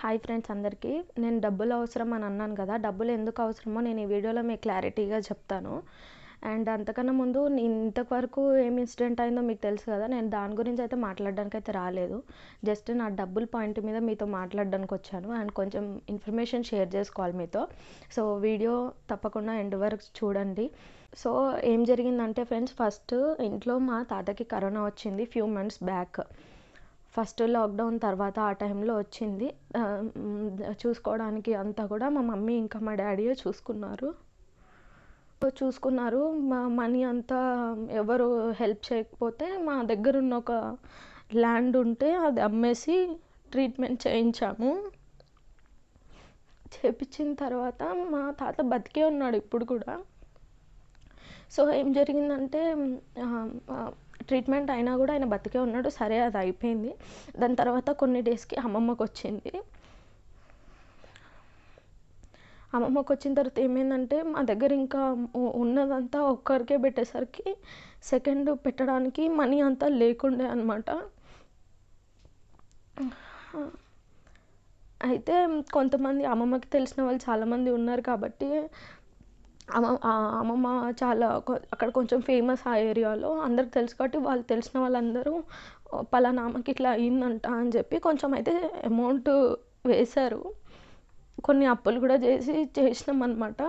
Hi friends అందరికీ. నేను డబ్బులు అవసరం అని అన్నాను కదా, డబ్బులు ఎందుకు అవసరమో నేను ఈ వీడియోలో మీకు క్లారిటీగా చెప్తాను. అండ్ అంతకన్నా ముందు ఇంతవరకు ఏం ఇన్సిడెంట్ అయిందో మీకు తెలుసు కదా, నేను దాని గురించి అయితే మాట్లాడడానికి అయితే రాలేదు. జస్ట్ నా డబ్బుల పాయింట్ మీద మీతో మాట్లాడడానికి వచ్చాను అండ్ కొంచెం ఇన్ఫర్మేషన్ షేర్ చేసుకోవాలి మీతో. సో వీడియో తప్పకుండా ఎండ్ వరకు చూడండి. సో ఏం జరిగిందంటే ఫ్రెండ్స్, ఫస్ట్ ఇంట్లో మా తాతకి కరోనా వచ్చింది few months back. First lockdown తర్వాత ఆ టైంలో వచ్చింది. చూసుకోవడానికి అంతా కూడా మా మమ్మీ ఇంకా మా డాడీయే చూసుకున్నారు. మా మనీ అంతా ఎవరు హెల్ప్ చేయకపోతే మా దగ్గర ఉన్న ఒక ల్యాండ్ ఉంటే అది అమ్మేసి ట్రీట్మెంట్ చేయించాము. చేయించిన తర్వాత మా తాత బతికే ఉన్నాడు ఇప్పుడు కూడా. సో ఏం జరిగిందంటే ట్రీట్మెంట్ అయినా కూడా ఆయన బతికే ఉన్నాడు. సరే, అది అయిపోయింది. దాని తర్వాత కొన్ని డేస్కి అమ్మమ్మకి వచ్చింది. అమ్మమ్మకి వచ్చిన తర్వాత ఏమైందంటే మా దగ్గర ఇంకా ఉన్నదంతా ఒక్కరికే పెట్టేసరికి సెకండ్ పెట్టడానికి మనీ అంతా లేకుండే అనమాట. అయితే కొంతమంది అమ్మమ్మకి తెలిసిన వాళ్ళు చాలామంది ఉన్నారు కాబట్టి అమ్మమ్మ చాలా అక్కడ కొంచెం ఫేమస్ ఆ ఏరియాలో, అందరికి తెలుసు కాబట్టి వాళ్ళు తెలిసిన వాళ్ళందరూ పలానా అమ్మకి ఇట్లా అయిందంట అని చెప్పి కొంచెం అయితే అమౌంట్ వేశారు. కొన్ని అప్పులు కూడా చేసినాం అన్నమాట.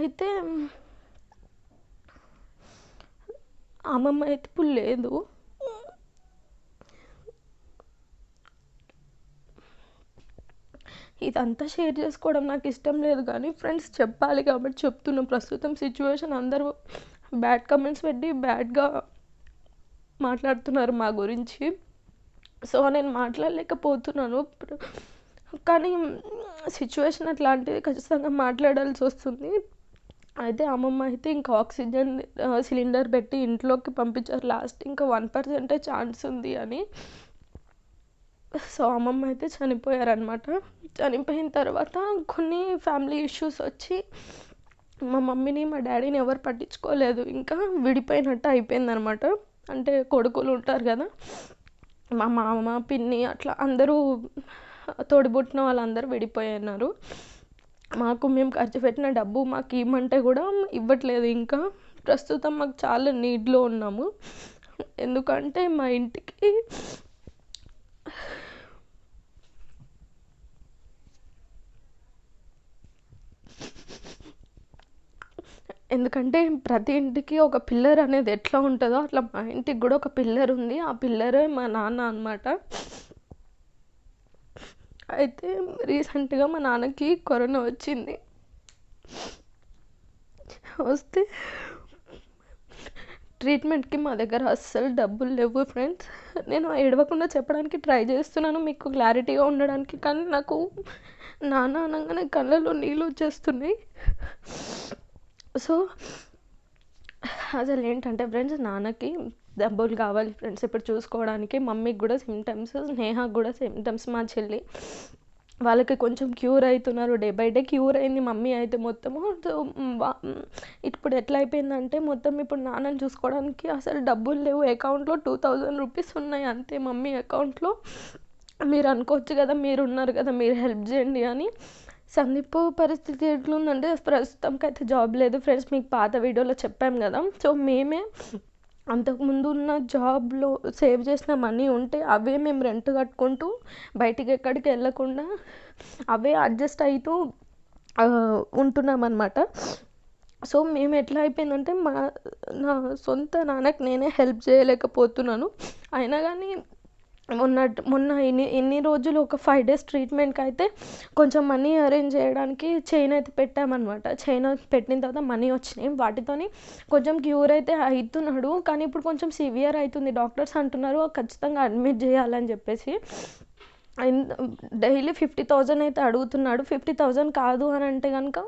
అయితే అమ్మమ్మ అయితే ఇప్పుడు లేదు. ఇదంతా షేర్ చేసుకోవడం నాకు ఇష్టం లేదు, కానీ ఫ్రెండ్స్ చెప్పాలి కాబట్టి చెప్తున్నాం. ప్రస్తుతం సిచ్యువేషన్ అందరూ బ్యాడ్ కమెంట్స్ పెట్టి బ్యాడ్గా మాట్లాడుతున్నారు మా గురించి. సో నేను మాట్లాడలేకపోతున్నాను, కానీ సిచ్యువేషన్ అట్లాంటిది, ఖచ్చితంగా మాట్లాడాల్సి వస్తుంది. అయితే అమ్మమ్మ అయితే ఇంకా ఆక్సిజన్ సిలిండర్ పెట్టి ఇంట్లోకి పంపించారు లాస్ట్. ఇంకా 1% ఛాన్స్ ఉంది అని. సో అమ్మమ్మ అయితే చనిపోయారనమాట. చనిపోయిన తర్వాత కొన్ని ఫ్యామిలీ ఇష్యూస్ వచ్చి మా మమ్మీని మా డాడీని ఎవరు పట్టించుకోలేదు. ఇంకా విడిపోయినట్టు అయిపోయిందనమాట. అంటే కొడుకులు ఉంటారు కదా, మా మామ పిన్ని అట్లా అందరూ తోడిబుట్టిన వాళ్ళందరూ విడిపోయినారు. మేము ఖర్చు పెట్టిన డబ్బు మాకు ఇవ్వమంటే కూడా ఇవ్వట్లేదు. ఇంకా ప్రస్తుతం మాకు చాలా నీడ్లో ఉన్నాము. ఎందుకంటే మా ఇంటికి ప్రతి ఇంటికి ఒక పిల్లర్ అనేది ఎట్లా ఉంటుందో అట్లా మా ఇంటికి కూడా ఒక పిల్లర్ ఉంది. ఆ పిల్లరే మా నాన్న అన్నమాట. అయితే రీసెంట్గా మా నాన్నకి కరోనా వచ్చింది. వస్తే ట్రీట్మెంట్కి మా దగ్గర అస్సలు డబ్బులు లేవు ఫ్రెండ్స్. నేను ఏడవకుండా చెప్పడానికి ట్రై చేస్తున్నాను మీకు క్లారిటీగా ఉండడానికి, కానీ నాకు నాన్న అనగానే కళ్ళలో నీళ్ళు వచ్చేస్తున్నాయి. సో అసలు ఏంటంటే ఫ్రెండ్స్, నాన్నకి డబ్బులు కావాలి ఫ్రెండ్స్ ఇప్పుడు చూసుకోవడానికి. మమ్మీకి కూడా సిమ్టమ్స్, స్నేహకు కూడా సిమ్టమ్స్, మా చెల్లి వాళ్ళకి కొంచెం క్యూర్ అవుతున్నారు. డే బై డే క్యూర్ అయింది మమ్మీ అయితే మొత్తము. ఇప్పుడు ఎట్లా అయిపోయిందంటే మొత్తం ఇప్పుడు నాన్నని చూసుకోవడానికి అసలు డబ్బులు లేవు. అకౌంట్లో 2000 రూపీస్ ఉన్నాయి అంతే మమ్మీ అకౌంట్లో. మీరు అనుకోవచ్చు కదా, మీరు ఉన్నారు కదా, మీరు హెల్ప్ చేయండి అని. సందీప్ పరిస్థితి ఎట్లుందంటే ప్రస్తుతంకి అయితే జాబ్ లేదు ఫ్రెండ్స్, మీకు పాత వీడియోలో చెప్పాం కదా. సో మేమే అంతకుముందు ఉన్న జాబ్లో సేవ్ చేసిన మనీ ఉంటే అవే మేము రెంట్ కట్టుకుంటూ బయటికి ఎక్కడికి వెళ్ళకుండా అవే అడ్జస్ట్ అవుతూ ఉంటున్నాం అన్నమాట. సో మేము ఎట్లా అయిపోయిందంటే నా సొంత నాన్నకి నేనే హెల్ప్ చేయలేకపోతున్నాను. అయినా కానీ మొన్న ఎన్ని రోజులు ఒక 5 days ట్రీట్మెంట్కి అయితే కొంచెం మనీ అరేంజ్ చేయడానికి చైన్ అయితే పెట్టామన్నమాట. చైన్ పెట్టిన తర్వాత మనీ వచ్చినాయి. వాటితోని కొంచెం క్యూర్ అయితే అవుతున్నాడు, కానీ ఇప్పుడు కొంచెం సివియర్ అవుతుంది. డాక్టర్స్ అంటున్నారు ఖచ్చితంగా అడ్మిట్ చేయాలని చెప్పేసి. డైలీ 50,000 అయితే అడుగుతున్నాడు. 50,000 కాదు అని అంటే కనుక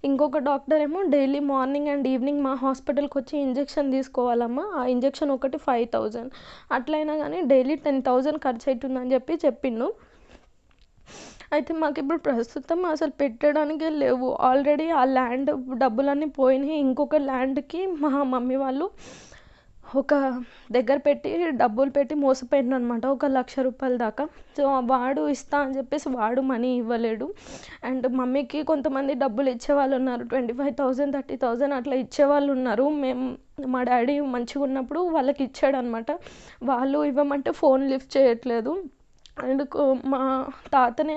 ఇంకొక డాక్టర్ ఏమో డైలీ మార్నింగ్ అండ్ ఈవినింగ్ మా హాస్పిటల్కి వచ్చి ఇంజెక్షన్ తీసుకోవాలమ్మా, ఆ ఇంజెక్షన్ ఒకటి 5,000, అట్లయినా కానీ డైలీ 10,000 ఖర్చు అవుతుందని చెప్పిండు. అయితే మాకు ఇప్పుడు ప్రస్తుతం అసలు పెట్టడానికే లేవు. ఆల్రెడీ ఆ ల్యాండ్ డబ్బులన్నీ పోయినాయి. ఇంకొక ల్యాండ్కి మా మమ్మీ వాళ్ళు ఒక దగ్గర పెట్టి డబ్బులు పెట్టి మోసపోయిండు అనమాట, 1,00,000 దాకా. సో వాడు ఇస్తా అని చెప్పేసి వాడు మనీ ఇవ్వలేడు. అండ్ మమ్మీకి కొంతమంది డబ్బులు ఇచ్చేవాళ్ళు ఉన్నారు, 25,000 30,000 అట్లా ఇచ్చేవాళ్ళు ఉన్నారు. మేము మా డాడీ మంచిగా ఉన్నప్పుడు వాళ్ళకి ఇచ్చాడు అనమాట. వాళ్ళు ఇవ్వమంటే ఫోన్ లిఫ్ట్ చేయట్లేదు. అండ్ మా తాతని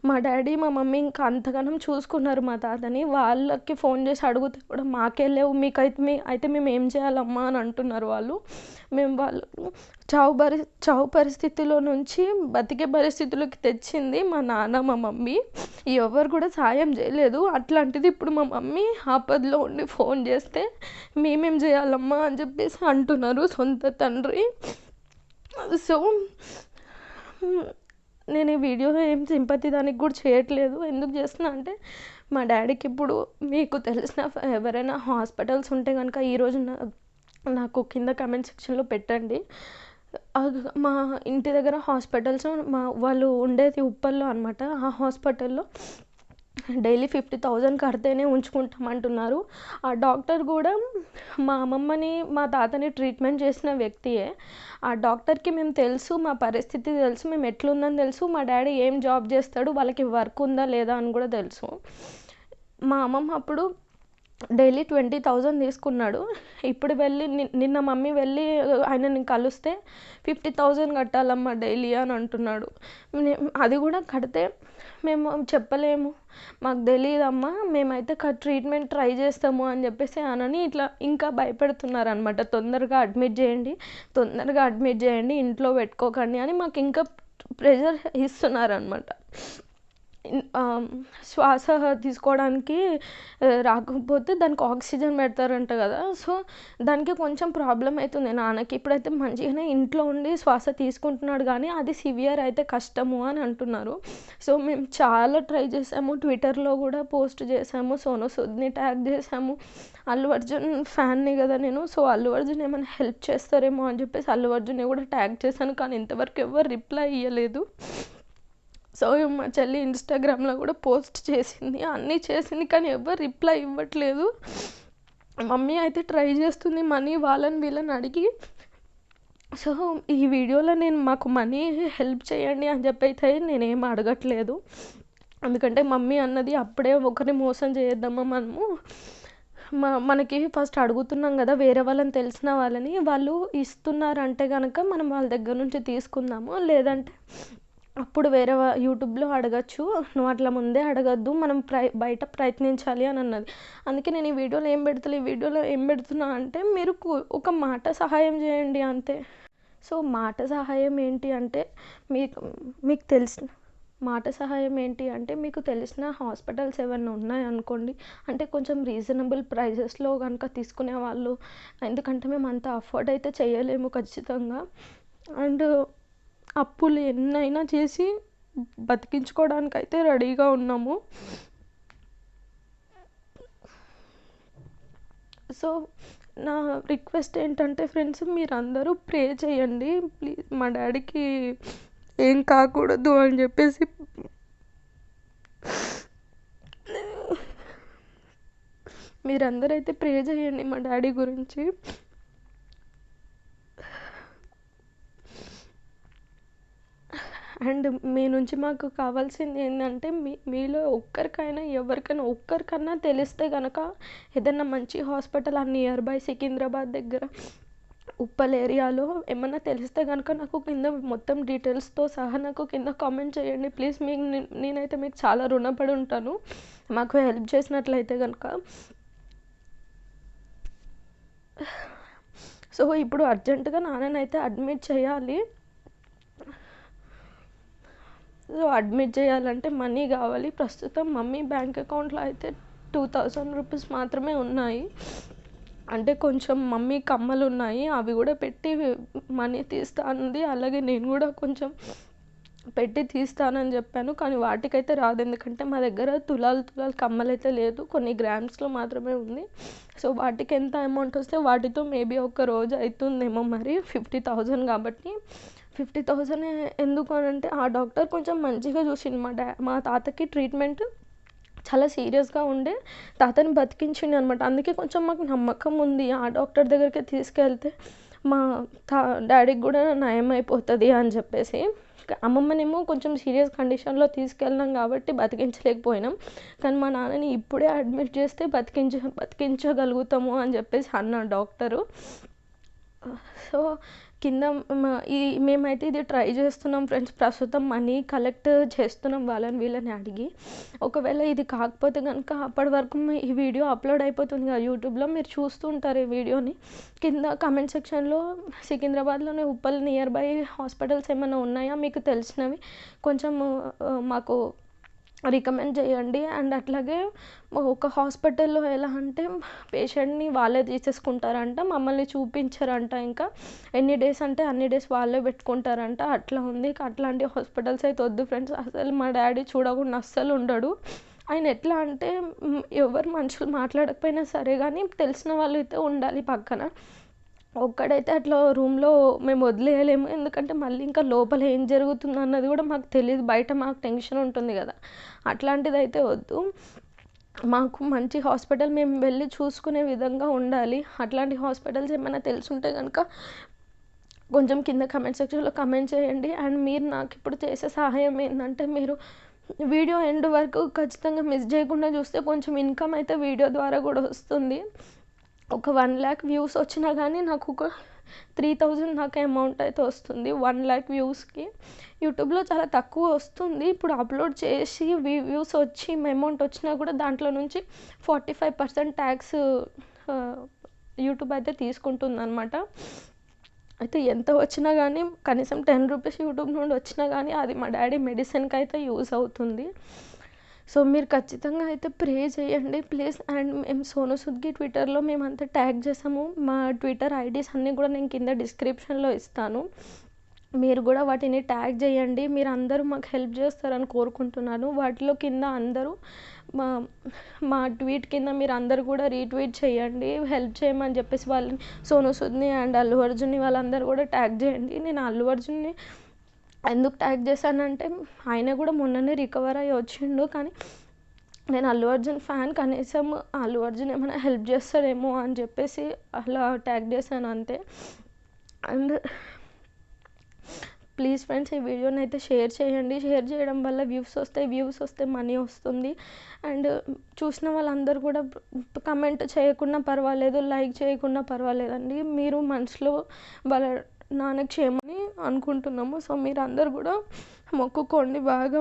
మా డాడీ మా మమ్మీ ఇంకా అంతగానం చూసుకున్నారు మా తాతని. వాళ్ళకి ఫోన్ చేసి అడిగితే కూడా మాకే లేవు, అయితే మేము ఏం చేయాలమ్మా అని అంటున్నారు వాళ్ళు. మేము వాళ్ళు చావు పరిస్థితిలో నుంచి బతికే పరిస్థితులకి తెచ్చింది మా నాన్న మా మమ్మీ. ఎవరు కూడా సాయం చేయలేదు. అట్లాంటిది ఇప్పుడు మా మమ్మీ ఆపదలో ఉండి ఫోన్ చేస్తే మేమేం చేయాలమ్మా అని చెప్పేసి అంటున్నారు సొంత తండ్రి. సో నేను ఈ వీడియో ఏం సింపతి దానికి కూడా చేయట్లేదు. ఎందుకు చేస్తున్నా అంటే మా డాడీకి ఇప్పుడు మీకు తెలిసిన ఎవరైనా హాస్పిటల్స్ ఉంటే కనుక ఈరోజు నాకు కింద కామెంట్ సెక్షన్లో పెట్టండి. మా ఇంటి దగ్గర హాస్పిటల్స్ వాళ్ళు ఉండేది ఉప్పల్లో అనమాట. ఆ హాస్పిటల్లో డైలీ 50,000 కడితేనే ఉంచుకుంటామంటున్నారు. ఆ డాక్టర్ కూడా మా అమ్మమ్మని మా తాతని ట్రీట్మెంట్ చేసిన వ్యక్తియే. ఆ డాక్టర్కి మేము తెలుసు, మా పరిస్థితి తెలుసు, మేము ఎట్లుందని తెలుసు, మా డాడీ ఏం జాబ్ చేస్తాడు, వాళ్ళకి వర్క్ ఉందా లేదా అని కూడా తెలుసు. మా అమ్మమ్మ అప్పుడు డైలీ 20,000 తీసుకున్నాడు. ఇప్పుడు వెళ్ళి నిన్న మమ్మీ వెళ్ళి ఆయనని కలిస్తే 50,000 కట్టాలమ్మా డైలీ అని అంటున్నాడు. అది కూడా కడితే మేము చెప్పలేము, మాకు తెలియదమ్మా, మేమైతే ట్రీట్మెంట్ ట్రై చేస్తాము అని చెప్పేసి అనని ఇట్లా ఇంకా భయపెడుతున్నారు అనమాట. తొందరగా అడ్మిట్ చేయండి, ఇంట్లో పెట్టుకోకండి అని మాకు ఇంకా ప్రెషర్ ఇస్తున్నారు అనమాట. శ్వాస తీసుకోవడానికి రాకపోతే దానికి ఆక్సిజన్ పెడతారంట కదా. సో దానికి కొంచెం ప్రాబ్లం అవుతుంది నాన్నకి. ఇప్పుడైతే మంచిగానే ఇంట్లో ఉండి శ్వాస తీసుకుంటున్నాడు, కానీ అది సివియర్ అయితే కష్టము అని అంటున్నారు. సో మేము చాలా ట్రై చేసాము, ట్విట్టర్లో కూడా పోస్ట్ చేసాము, సోను సూద్ని ట్యాగ్ చేసాము. అల్లు అర్జున్ ఫ్యాన్ని కదా నేను. సో అల్లు అర్జున్ ఏమైనా హెల్ప్ చేస్తారేమో అని చెప్పేసి అల్లు అర్జున్ని కూడా ట్యాగ్ చేశాను, కానీ ఇంతవరకు ఎవరు రిప్లై ఇవ్వలేదు. సో మా చెల్లి ఇన్స్టాగ్రామ్లో కూడా పోస్ట్ చేసింది, అన్నీ చేసింది, కానీ ఎవరు రిప్లై ఇవ్వట్లేదు. మమ్మీ అయితే ట్రై చేస్తుంది మనీ వాళ్ళని వీళ్ళని అడిగి. సో ఈ వీడియోలో నేను మాకు మనీ హెల్ప్ చేయండి అని చెప్పి అయితే నేనేం అడగట్లేదు. ఎందుకంటే మమ్మీ అన్నది అప్పుడే ఒకరిని మోసం చేయొద్దమ్మా మనము, మనకి ఫస్ట్ అడుగుతున్నాం కదా వేరే వాళ్ళని తెలిసిన వాళ్ళని, వాళ్ళు ఇస్తున్నారంటే కనుక మనం వాళ్ళ దగ్గర నుంచి తీసుకుందాము, లేదంటే అప్పుడు వేరే యూట్యూబ్లో అడగచ్చు, నువ్వు అట్లా ముందే అడగద్దు, మనం బయట ప్రయత్నించాలి అని అన్నది. అందుకే నేను ఈ వీడియోలో ఏం పెడుతున్నా అంటే మీరు ఒక మాట సహాయం చేయండి అంతే. సో మాట సహాయం ఏంటి అంటే మీకు తెలిసిన మాట సహాయం ఏంటి అంటే మీకు తెలిసిన హాస్పిటల్స్ ఏమైనా ఉన్నాయనుకోండి, అంటే కొంచెం రీజనబుల్ ప్రైజెస్లో కనుక తీసుకునే వాళ్ళు, ఎందుకంటే మేము అంత అఫోర్డ్ అయితే చేయలేము ఖచ్చితంగా. అండ్ అప్పులు ఎన్నైనా చేసి బతికించుకోవడానికి అయితే రెడీగా ఉన్నాము. సో నా రిక్వెస్ట్ ఏంటంటే ఫ్రెండ్స్, మీరందరూ ప్రే చేయండి ప్లీజ్, మా డాడీకి ఏం కాకూడదు అని చెప్పేసి. మీరందరూ అయితే ప్రే చేయండి మా డాడీ గురించి. అండ్ మీ నుంచి మాకు కావాల్సింది ఏంటంటే మీలో ఒక్కరికన్నా తెలిస్తే కనుక ఏదైనా మంచి హాస్పిటల్ ఆ నియర్ బై సికింద్రాబాద్ దగ్గర ఉప్పల్ ఏరియాలో ఏమన్నా తెలిస్తే కనుక నాకు కింద మొత్తం డీటెయిల్స్తో సహా నాకు కింద కామెంట్ చేయండి ప్లీజ్. నేనైతే మీకు చాలా రుణపడి ఉంటాను మాకు హెల్ప్ చేసినట్లయితే కనుక. సో ఇప్పుడు అర్జెంటుగా నాన్ననైతే అడ్మిట్ చేయాలి. సో అడ్మిట్ చేయాలంటే మనీ కావాలి. ప్రస్తుతం మమ్మీ బ్యాంక్ అకౌంట్లో అయితే 2,000 రూపీస్ మాత్రమే ఉన్నాయి. అంటే కొంచెం మమ్మీ కమ్మలు ఉన్నాయి, అవి కూడా పెట్టి మనీ తీస్తానంది. అలాగే నేను కూడా కొంచెం పెట్టి తీస్తానని చెప్పాను, కానీ వాటికైతే రాదు. ఎందుకంటే మా దగ్గర తులాలు కమ్మలు అయితే లేదు, కొన్ని గ్రామ్స్లో మాత్రమే ఉంది. సో వాటికి ఎంత అమౌంట్ వస్తే వాటితో మేబీ ఒక రోజు అవుతుందేమో. మరి 50,000 కాబట్టి 50,000 ఎందుకు అని అంటే ఆ డాక్టర్ కొంచెం మంచిగా చూసిండు మా తాతకి ట్రీట్మెంట్ చాలా సీరియస్గా ఉండే తాతని బతికించిండు అనమాట. అందుకే కొంచెం మాకు నమ్మకం ఉంది ఆ డాక్టర్ దగ్గరికి తీసుకెళ్తే మా డాడీకి కూడా నయం అయిపోతుంది అని చెప్పేసి. అమ్మమ్మనేమో కొంచెం సీరియస్ కండిషన్లో తీసుకెళ్ళినాం కాబట్టి బతికించలేకపోయినాం. కానీ మా నాన్నని ఇప్పుడే అడ్మిట్ చేస్తే బతికించగలుగుతాము అని చెప్పేసి అన్నాడు డాక్టరు. సో కింద మేమైతే ఇది ట్రై చేస్తున్నాం ఫ్రెండ్స్. ప్రస్తుతం మనీ కలెక్ట్ చేస్తున్నాం వాళ్ళని వీళ్ళని అడిగి. ఒకవేళ ఇది కాకపోతే కనుక అప్పటి వరకు ఈ వీడియో అప్లోడ్ అయిపోతుంది కదా యూట్యూబ్లో, మీరు చూస్తూ ఉంటారు ఈ వీడియోని. కింద కమెంట్ సెక్షన్లో సికింద్రాబాద్లోనే ఉప్పల్ నియర్ బై హాస్పిటల్స్ ఏమైనా ఉన్నాయా మీకు తెలిసినవి కొంచెం మాకు రికమెండ్ చేయండి. అండ్ అట్లాగే ఒక హాస్పిటల్లో ఎలా అంటే పేషెంట్ని వాళ్ళే తీసేసుకుంటారంట, మమ్మల్ని చూపించారంట. ఇంకా ఎన్ని డేస్ అంటే అన్ని డేస్ వాళ్ళే పెట్టుకుంటారంట. అట్లా ఉంది. అట్లాంటి హాస్పిటల్స్ అయితే వద్దు ఫ్రెండ్స్. అసలు మా డాడీ చూడకుండా అస్సలు ఉండడు. ఆయన ఎట్లా అంటే ఎవరు మనుషులు మాట్లాడకపోయినా సరే కానీ తెలిసిన వాళ్ళు అయితే ఉండాలి పక్కన. ఒక్కడైతే అట్లా రూమ్లో మేము వదిలేయలేము. ఎందుకంటే మళ్ళీ ఇంకా లోపల ఏం జరుగుతుందో అన్నది కూడా మాకు తెలియదు. బయట మాకు టెన్షన్ ఉంటుంది కదా, అట్లాంటిది అయితే వద్దు. మాకు మంచి హాస్పిటల్ మేము వెళ్ళి చూసుకునే విధంగా ఉండాలి. అట్లాంటి హాస్పిటల్స్ ఏమైనా తెలుసుంటే కనుక కొంచెం కింద కమెంట్ సెక్షన్లో కమెంట్ చేయండి. అండ్ మీరు నాకు ఇప్పుడు చేసే సహాయం ఏంటంటే మీరు వీడియో ఎండ్ వరకు ఖచ్చితంగా మిస్ చేయకుండా చూస్తే కొంచెం ఇన్కమ్ అయితే వీడియో ద్వారా కూడా వస్తుంది. ఒక 1 lakh వ్యూస్ వచ్చినా కానీ నాకు ఒక 3,000 నాకు అమౌంట్ అయితే వస్తుంది 1 lakh వ్యూస్కి. యూట్యూబ్లో చాలా తక్కువ వస్తుంది. ఇప్పుడు అప్లోడ్ చేసి వ్యూస్ వచ్చి అమౌంట్ వచ్చినా కూడా దాంట్లో నుంచి 45% ట్యాక్స్ యూట్యూబ్ అయితే తీసుకుంటుంది అనమాట. అయితే ఎంత వచ్చినా కానీ కనీసం 10 రూపీస్ యూట్యూబ్ నుండి వచ్చినా కానీ అది మా డాడీ మెడిసిన్కి అయితే యూజ్ అవుతుంది. సో మీరు ఖచ్చితంగా అయితే ప్రే చేయండి ప్లీజ్. అండ్ మేము సోను సూద్కి ట్విట్టర్లో మేమంతా ట్యాగ్ చేసాము. మా ట్విట్టర్ ఐడీస్ అన్నీ కూడా నేను కింద డిస్క్రిప్షన్లో ఇస్తాను. మీరు కూడా వాటిని ట్యాగ్ చేయండి. మీరు అందరూ మాకు హెల్ప్ చేస్తారని కోరుకుంటున్నాను. వాటిలో కింద అందరూ మా ట్వీట్ కింద మీరు అందరు కూడా రీట్వీట్ చేయండి, హెల్ప్ చేయమని చెప్పేసి వాళ్ళని సోను సూద్ని అండ్ అల్లు అర్జున్ని వాళ్ళందరూ కూడా ట్యాగ్ చేయండి. నేను అల్లు అర్జున్ని ఎందుకు ట్యాగ్ చేశానంటే ఆయన కూడా మొన్ననే రికవర్ అయ్యి వచ్చిండు. కానీ నేను అల్లు అర్జున్ ఫ్యాన్, కనీసం అల్లు అర్జున్ ఏమైనా హెల్ప్ చేస్తాడేమో అని చెప్పేసి అలా ట్యాగ్ చేశాను అంతే. అండ్ ప్లీజ్ ఫ్రెండ్స్ ఈ వీడియోని అయితే షేర్ చేయండి. షేర్ చేయడం వల్ల వ్యూస్ వస్తే మనీ వస్తుంది. అండ్ చూసిన వాళ్ళందరూ కూడా కమెంట్ చేయకుండా పర్వాలేదు, లైక్ చేయకుండా పర్వాలేదండి. మీరు మనసులో వాళ్ళ నాన్నకి చేయమని అనుకుంటున్నాము. సో మీరు అందరు కూడా మొక్కుకోండి బాగా.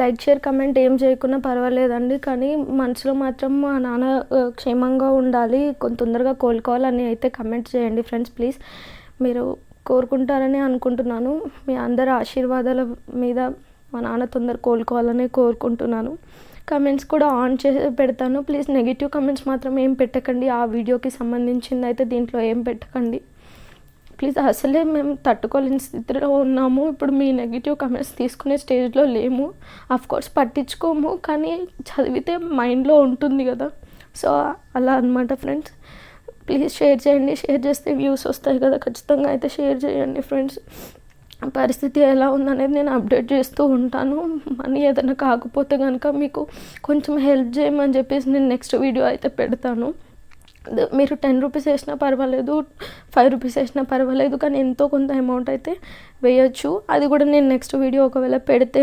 లైక్ షేర్ కమెంట్ ఏం చేయకుండా పర్వాలేదండి, కానీ మనసులో మాత్రం మా నాన్న క్షేమంగా ఉండాలి, కొంత తొందరగా కోలుకోవాలని అయితే కమెంట్ చేయండి ఫ్రెండ్స్ ప్లీజ్. మీరు కోరుకుంటారని అనుకుంటున్నాను. మీ అందరి ఆశీర్వాదాల మీద మా నాన్న తొందర కోలుకోవాలని కోరుకుంటున్నాను. కమెంట్స్ కూడా ఆన్ చేసి పెడతాను. ప్లీజ్ నెగిటివ్ కమెంట్స్ మాత్రం ఏం పెట్టకండి. ఆ వీడియోకి సంబంధించింది అయితే దీంట్లో ఏం పెట్టకండి ప్లీజ్. అసలే మేము తట్టుకోలేని స్థితిలో ఉన్నాము. ఇప్పుడు మీ నెగిటివ్ కమెంట్స్ తీసుకునే స్టేజ్లో లేము. కోర్స్ పట్టించుకోము, కానీ చదివితే మైండ్లో ఉంటుంది కదా. సో అలా అనమాట ఫ్రెండ్స్. ప్లీజ్ షేర్ చేయండి. షేర్ చేస్తే వ్యూస్ వస్తాయి కదా, ఖచ్చితంగా అయితే షేర్ చేయండి ఫ్రెండ్స్. పరిస్థితి ఎలా ఉందనేది నేను అప్డేట్ చేస్తూ ఉంటాను. మనీ ఏదైనా కాకపోతే కనుక మీకు కొంచెం హెల్ప్ చేయమని చెప్పేసి నేను నెక్స్ట్ వీడియో అయితే పెడతాను. మీరు 10 రూపీస్ వేసినా పర్వాలేదు, 5 రూపీస్ వేసినా పర్వాలేదు, కానీ ఎంతో కొంత అమౌంట్ అయితే వేయచ్చు. అది కూడా నేను నెక్స్ట్ వీడియో ఒకవేళ పెడితే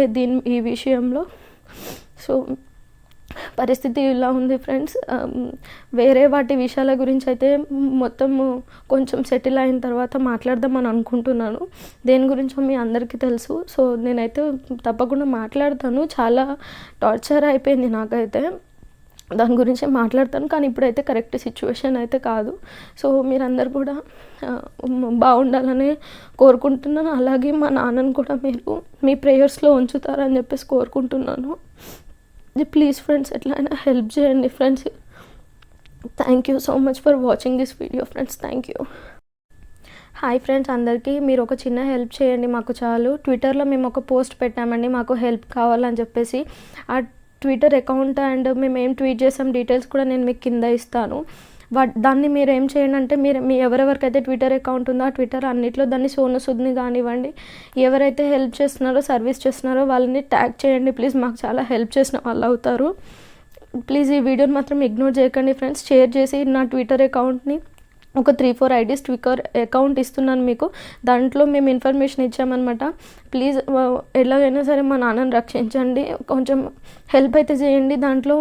ఈ విషయంలో. సో పరిస్థితి ఇలా ఉంది ఫ్రెండ్స్. వేరే వాటి విషయాల గురించి అయితే మొత్తం కొంచెం సెటిల్ అయిన తర్వాత మాట్లాడదామని అనుకుంటున్నాను. దేని గురించో మీ అందరికీ తెలుసు. సో నేనైతే తప్పకుండా మాట్లాడతాను. చాలా టార్చర్ అయిపోయింది నాకైతే, దాని గురించి మాట్లాడతాను. కానీ ఇప్పుడైతే కరెక్ట్ సిచ్యువేషన్ అయితే కాదు. సో మీరందరూ కూడా బాగుండాలని కోరుకుంటున్నాను. అలాగే మా నాన్నను కూడా మీరు మీ ప్రేయర్స్లో ఉంచుతారని చెప్పేసి కోరుకుంటున్నాను. ప్లీజ్ ఫ్రెండ్స్ ఎట్లయినా హెల్ప్ చేయండి friends. Thank you so much for watching this video friends. Thank you. Hi friends అందరికీ, మీరు ఒక చిన్న హెల్ప్ చేయండి మాకు చాలు. ట్విట్టర్లో మేము ఒక పోస్ట్ పెట్టామండి, మాకు హెల్ప్ కావాలని చెప్పేసి. ఆ ట్విట్టర్ అకౌంట్ అండ్ మేము ఏం ట్వీట్ చేసాం డీటెయిల్స్ కూడా నేను మీకు కింద ఇస్తాను. దాన్ని మీరు ఏం చేయండి అంటే మీరు మీ ఎవరెవరికైతే ట్విట్టర్ అకౌంట్ ఉందో ఆ ట్విట్టర్ అన్నిట్లో దాన్ని సోను సూద్ని కానివ్వండి, ఎవరైతే హెల్ప్ చేస్తున్నారో సర్వీస్ చేస్తున్నారో వాళ్ళని ట్యాగ్ చేయండి ప్లీజ్. మాకు చాలా హెల్ప్ చేసిన వాళ్ళు అవుతారు. ప్లీజ్ ఈ వీడియోని మాత్రం ఇగ్నోర్ చేయకండి ఫ్రెండ్స్. షేర్ చేసి నా ట్విట్టర్ అకౌంట్ని ఒక 3-4 ఐడీస్ ట్విట్టర్ అకౌంట్ ఇస్తున్నాను మీకు. దాంట్లో మేము ఇన్ఫర్మేషన్ ఇచ్చామన్నమాట. ప్లీజ్ ఎలాగైనా సరే మా నాన్నని రక్షించండి, కొంచెం హెల్ప్ అయితే చేయండి. దాంట్లో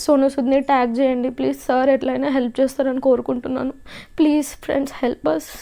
సోను సూద్ని ట్యాగ్ చేయండి ప్లీజ్. సార్ ఎట్లయినా హెల్ప్ చేస్తారని కోరుకుంటున్నాను. Please friends help us.